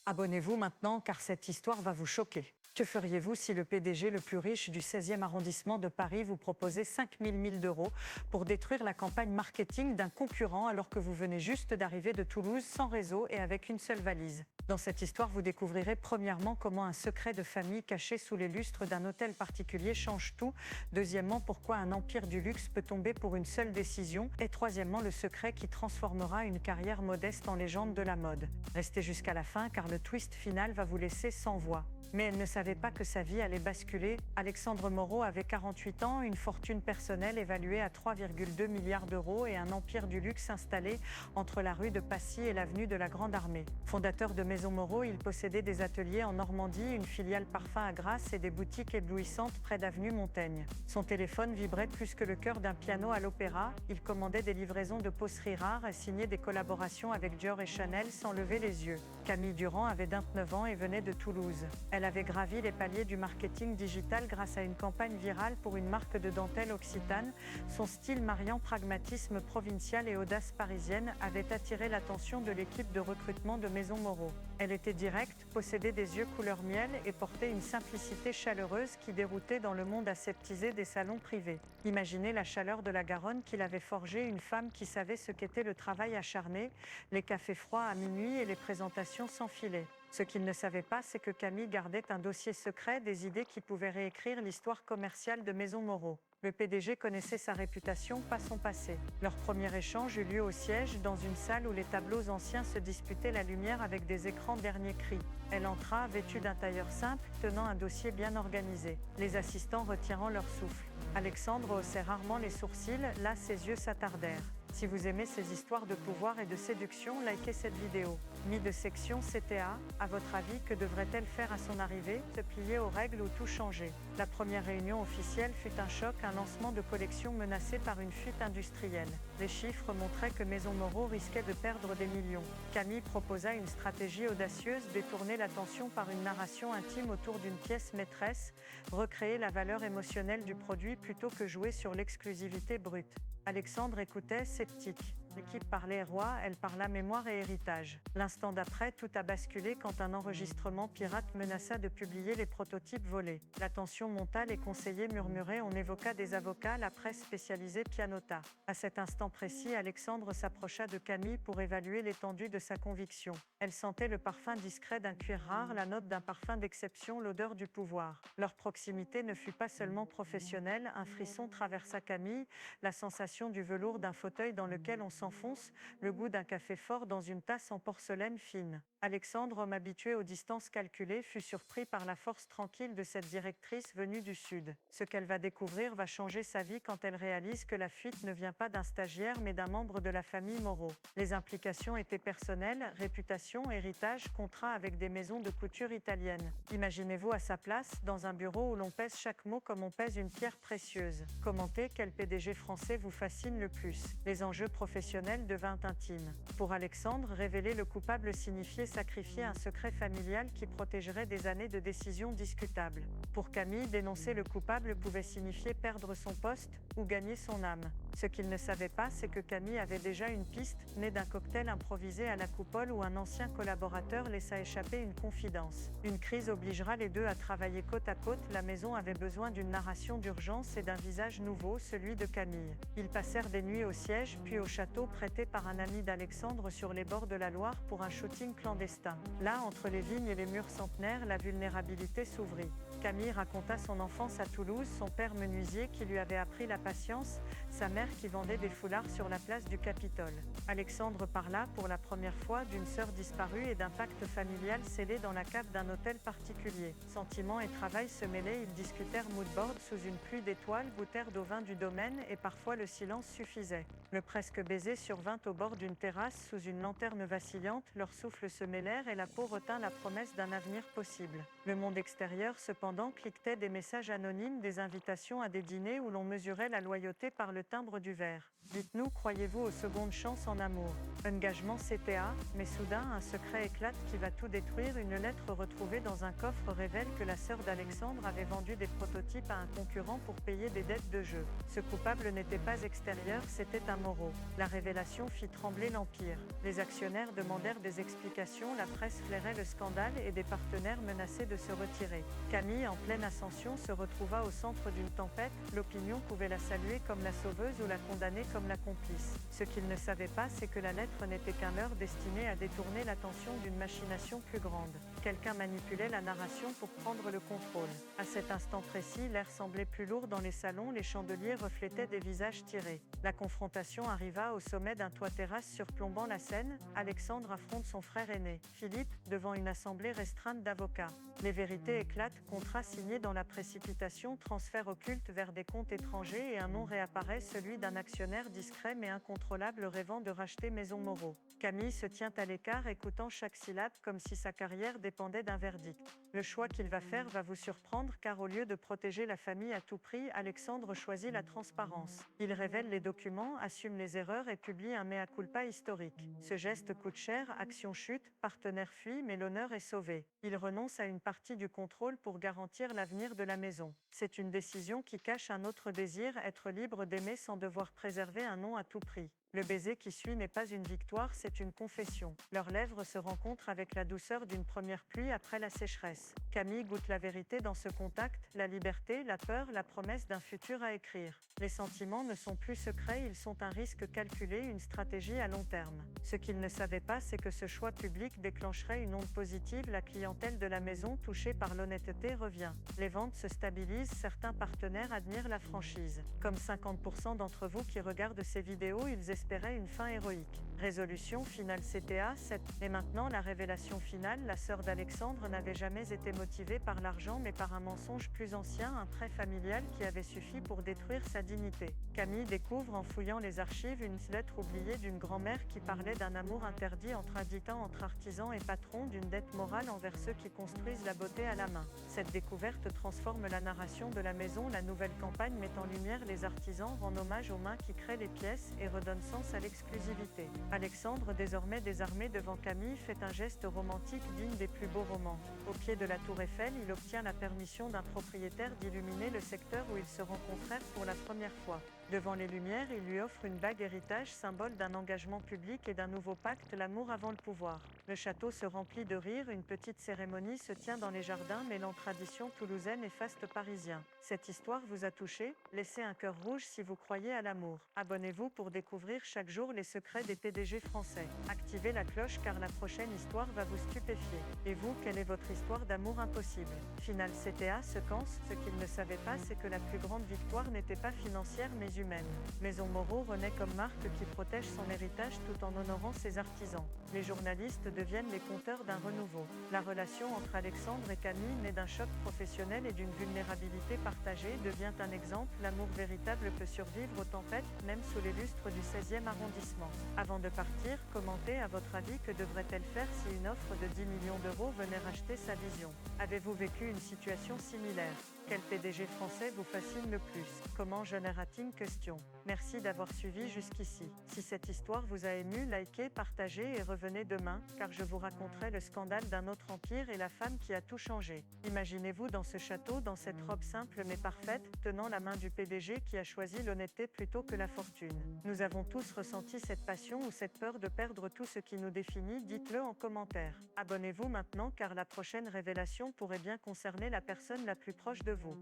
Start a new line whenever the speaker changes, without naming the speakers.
Abonnez-vous maintenant car cette histoire va vous choquer. Que feriez-vous si le PDG le plus riche du 16e arrondissement de Paris vous proposait 5 000 d'euros pour détruire la campagne marketing d'un concurrent alors que vous venez juste d'arriver de Toulouse sans réseau et avec une seule valise? Dans cette histoire, vous découvrirez premièrement comment un secret de famille caché sous les lustres d'un hôtel particulier change tout. Deuxièmement, pourquoi un empire du luxe peut tomber pour une seule décision. Et troisièmement, le secret qui transformera une carrière modeste en légende de la mode. Restez jusqu'à la fin car le twist final va vous laisser sans voix. Mais elle ne savait pas que sa vie allait basculer. Alexandre Moreau avait 48 ans, une fortune personnelle évaluée à 3,2 milliards d'euros et un empire du luxe installé entre la rue de Passy et l'avenue de la Grande Armée. Fondateur de Maison Moreau, il possédait des ateliers en Normandie, une filiale parfum à Grasse et des boutiques éblouissantes près d'avenue Montaigne. Son téléphone vibrait plus que le cœur d'un piano à l'opéra. Il commandait des livraisons de poteries rares et signait des collaborations avec Dior et Chanel sans lever les yeux. Camille Durand avait 29 ans et venait de Toulouse. Elle avait gravi les paliers du marketing digital grâce à une campagne virale pour une marque de dentelle occitane. Son style mariant pragmatisme provincial et audace parisienne avait attiré l'attention de l'équipe de recrutement de Maison Moreau. Elle était directe, possédait des yeux couleur miel et portait une simplicité chaleureuse qui déroutait dans le monde aseptisé des salons privés. Imaginez la chaleur de la Garonne qu'il avait forgée, une femme qui savait ce qu'était le travail acharné, les cafés froids à minuit et les présentations sans filet. Ce qu'il ne savait pas, c'est que Camille gardait un dossier secret, des idées qui pouvaient réécrire l'histoire commerciale de Maison Moreau. Le PDG connaissait sa réputation, pas son passé. Leur premier échange eut lieu au siège, dans une salle où les tableaux anciens se disputaient la lumière avec des écrans dernier cri. Elle entra, vêtue d'un tailleur simple, tenant un dossier bien organisé, les assistants retirant leur souffle. Alexandre haussait rarement les sourcils, là ses yeux s'attardèrent. Si vous aimez ces histoires de pouvoir et de séduction, likez cette vidéo. Mis de section CTA, à votre avis, que devrait-elle faire à son arrivée? Se plier aux règles ou tout changer? La première réunion officielle fut un choc, un lancement de collection menacé par une fuite industrielle. Les chiffres montraient que Maison Moreau risquait de perdre des millions. Camille proposa une stratégie audacieuse, détourner l'attention par une narration intime autour d'une pièce maîtresse, recréer la valeur émotionnelle du produit plutôt que jouer sur l'exclusivité brute. Alexandre écoutait, sceptique. L'équipe parlait roi, elle parla mémoire et héritage. L'instant d'après, tout a basculé quand un enregistrement pirate menaça de publier les prototypes volés. La tension monta, les conseillers murmuraient, on évoqua des avocats, la presse spécialisée pianota. À cet instant précis, Alexandre s'approcha de Camille pour évaluer l'étendue de sa conviction. Elle sentait le parfum discret d'un cuir rare, la note d'un parfum d'exception, l'odeur du pouvoir. Leur proximité ne fut pas seulement professionnelle, un frisson traversa Camille, la sensation du velours d'un fauteuil dans lequel on s'enfonce, le goût d'un café fort dans une tasse en porcelaine fine. Alexandre, homme habitué aux distances calculées, fut surpris par la force tranquille de cette directrice venue du Sud. Ce qu'elle va découvrir va changer sa vie quand elle réalise que la fuite ne vient pas d'un stagiaire mais d'un membre de la famille Moreau. Les implications étaient personnelles, réputation, héritage, contrat avec des maisons de couture italiennes. Imaginez-vous à sa place, dans un bureau où l'on pèse chaque mot comme on pèse une pierre précieuse. Commentez quel PDG français vous fascine le plus. Les enjeux professionnels devinrent intimes. Pour Alexandre, révéler le coupable signifiait sacrifier un secret familial qui protégerait des années de décisions discutables. Pour Camille, dénoncer le coupable pouvait signifier perdre son poste ou gagner son âme. Ce qu'il ne savait pas, c'est que Camille avait déjà une piste, née d'un cocktail improvisé à la coupole où un ancien collaborateur laissa échapper une confidence. Une crise obligera les deux à travailler côte à côte. La maison avait besoin d'une narration d'urgence et d'un visage nouveau, celui de Camille. Ils passèrent des nuits au siège, puis au château prêté par un ami d'Alexandre sur les bords de la Loire pour un shooting clandestin. Là, entre les vignes et les murs centenaires, la vulnérabilité s'ouvrit. Camille raconta son enfance à Toulouse, son père menuisier qui lui avait appris la patience, sa mère qui vendait des foulards sur la place du Capitole. Alexandre parla pour la première fois d'une sœur disparue et d'un pacte familial scellé dans la cave d'un hôtel particulier. Sentiments et travail se mêlaient, ils discutèrent moodboard sous une pluie d'étoiles, goûtèrent d'au vin du domaine et parfois le silence suffisait. Le presque baiser survint au bord d'une terrasse sous une lanterne vacillante, leurs souffles se mêlèrent et la peau retint la promesse d'un avenir possible. Le monde extérieur, cependant, Cependant, cliquetaient des messages anonymes, des invitations à des dîners où l'on mesurait la loyauté par le timbre du verre. Dites-nous, croyez-vous aux secondes chances en amour? Engagement CTA, mais soudain, un secret éclate qui va tout détruire. Une lettre retrouvée dans un coffre révèle que la sœur d'Alexandre avait vendu des prototypes à un concurrent pour payer des dettes de jeu. Ce coupable n'était pas extérieur, c'était un Moreau. La révélation fit trembler l'Empire. Les actionnaires demandèrent des explications, la presse flairait le scandale et des partenaires menaçaient de se retirer. Camille, en pleine ascension, se retrouva au centre d'une tempête. L'opinion pouvait la saluer comme la sauveuse ou la condamner comme la complice. Ce qu'il ne savait pas, c'est que la lettre n'était qu'un leurre destiné à détourner l'attention d'une machination plus grande. Quelqu'un manipulait la narration pour prendre le contrôle. À cet instant précis, l'air semblait plus lourd dans les salons, les chandeliers reflétaient des visages tirés. La confrontation arriva au sommet d'un toit-terrasse surplombant la scène. Alexandre affronte son frère aîné, Philippe, devant une assemblée restreinte d'avocats. Les vérités éclatent, contrat signé dans la précipitation, transfert occulte vers des comptes étrangers et un nom réapparaît, celui d'un actionnaire discret mais incontrôlable rêvant de racheter Maison Moreau. Camille se tient à l'écart, écoutant chaque syllabe comme si sa carrière dépendait d'un verdict. Le choix qu'il va faire va vous surprendre car au lieu de protéger la famille à tout prix, Alexandre choisit la transparence. Il révèle les documents, assume les erreurs et publie un mea culpa historique. Ce geste coûte cher, action chute, partenaire fuit mais l'honneur est sauvé. Il renonce à une partie du contrôle pour garantir l'avenir de la maison. C'est une décision qui cache un autre désir, être libre d'aimer sans devoir préserver un nom à tout prix. Le baiser qui suit n'est pas une victoire, c'est une confession. Leurs lèvres se rencontrent avec la douceur d'une première pluie après la sécheresse. Camille goûte la vérité dans ce contact, la liberté, la peur, la promesse d'un futur à écrire. Les sentiments ne sont plus secrets, ils sont un risque calculé, une stratégie à long terme. Ce qu'il ne savait pas, c'est que ce choix public déclencherait une onde positive. La clientèle de la maison, touchée par l'honnêteté, revient. Les ventes se stabilisent, certains partenaires admirent la franchise. Comme 50% d'entre vous qui regardent ces vidéos, ils espéraient une fin héroïque. Résolution finale CTA 7. Et maintenant la révélation finale, la sœur d'Alexandre n'avait jamais été motivée par l'argent mais par un mensonge plus ancien, un prêt familial qui avait suffi pour détruire sa dignité. Camille découvre en fouillant les archives une lettre oubliée d'une grand-mère qui parlait d'un amour interdit entre artisans et patrons, d'une dette morale envers ceux qui construisent la beauté à la main. Cette découverte transforme la narration de la maison. La nouvelle campagne met en lumière les artisans, rend hommage aux mains qui créent les pièces et redonne sens à l'exclusivité. Alexandre, désormais désarmé devant Camille, fait un geste romantique digne des plus beaux romans. Au pied de la tour Eiffel, il obtient la permission d'un propriétaire d'illuminer le secteur où ils se rencontrèrent pour la première fois. Devant les lumières, il lui offre une bague héritage, symbole d'un engagement public et d'un nouveau pacte, l'amour avant le pouvoir. Le château se remplit de rires, une petite cérémonie se tient dans les jardins mêlant tradition toulousaine et faste parisien. Cette histoire vous a touché? Laissez un cœur rouge si vous croyez à l'amour. Abonnez-vous pour découvrir chaque jour les secrets des PDG français. Activez la cloche car la prochaine histoire va vous stupéfier. Et vous, quelle est votre histoire d'amour impossible? Finale CTA séquence. Ce qu'il ne savait pas, c'est que la plus grande victoire n'était pas financière mais humaine. Maison Moreau renaît comme marque qui protège son héritage tout en honorant ses artisans. Les journalistes deviennent les conteurs d'un renouveau. La relation entre Alexandre et Camille, née d'un choc professionnel et d'une vulnérabilité partagée, devient un exemple. L'amour véritable peut survivre aux tempêtes, même sous les lustres du 16e arrondissement. Avant de partir, commentez à votre avis que devrait-elle faire si une offre de 10 millions d'euros venait racheter sa vision. Avez-vous vécu une situation similaire? Quel PDG français vous fascine le plus? Comment génère-t-il question? Merci d'avoir suivi jusqu'ici. Si cette histoire vous a ému, likez, partagez et revenez demain, car je vous raconterai le scandale d'un autre empire et la femme qui a tout changé. Imaginez-vous dans ce château, dans cette robe simple mais parfaite, tenant la main du PDG qui a choisi l'honnêteté plutôt que la fortune. Nous avons tous ressenti cette passion ou cette peur de perdre tout ce qui nous définit, dites-le en commentaire. Abonnez-vous maintenant car la prochaine révélation pourrait bien concerner la personne la plus proche de vous.